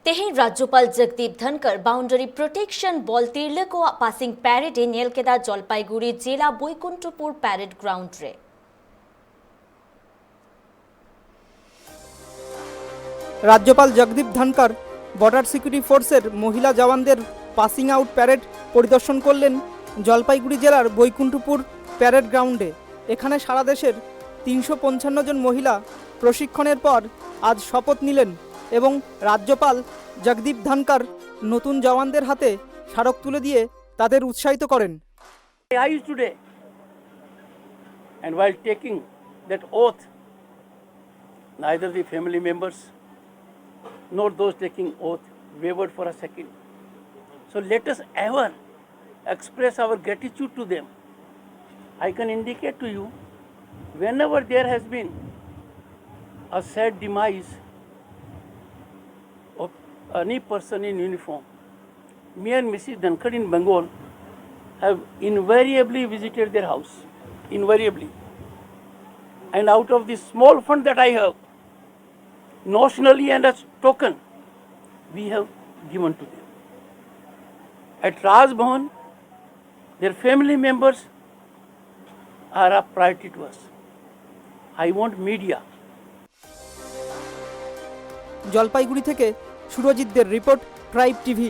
तेहर राज्यपाल जगदीप धनकर बाउंडारी प्रोटेक्शन बल तिरलेको पासिंग पैरेडे नेलकेदा जलपाईगुड़ी जिला बैकुंठपुर पैरेड ग्राउंड रे राज्यपाल जगदीप धनकर बॉर्डर सिक्यूरिटी फोर्सर महिला जवानदेर पासिंग आउट पैरेड परिदर्शन करलेन जलपाईगुड़ी जिलार बैकुंठपुर पैरेड ग्राउंडे। एखाने सारा देशेर 355 जन महिला प्रशिक्षणेर पर आज शपथ निलेन एवं राज्यपाल जगदीप धनकर नतून जवानदेर हाथे स्मारक तुले दिए तादेर उत्साहित करें। I today, and while taking that oath, neither the family members nor those taking oath wavered for a second. So let us ever express our gratitude to them. I can indicate to you, whenever there has been a sad demise of any person in uniform, me and Mrs. Dhankhar in Bengal have invariably visited their house, invariably. And out of the small fund that I have, notionally and as token, we have given to them. At Raj Bhavan, their family members are a priority to us. I want media. Jalpaiguri থেকে সুরজিৎদের report tribe TV.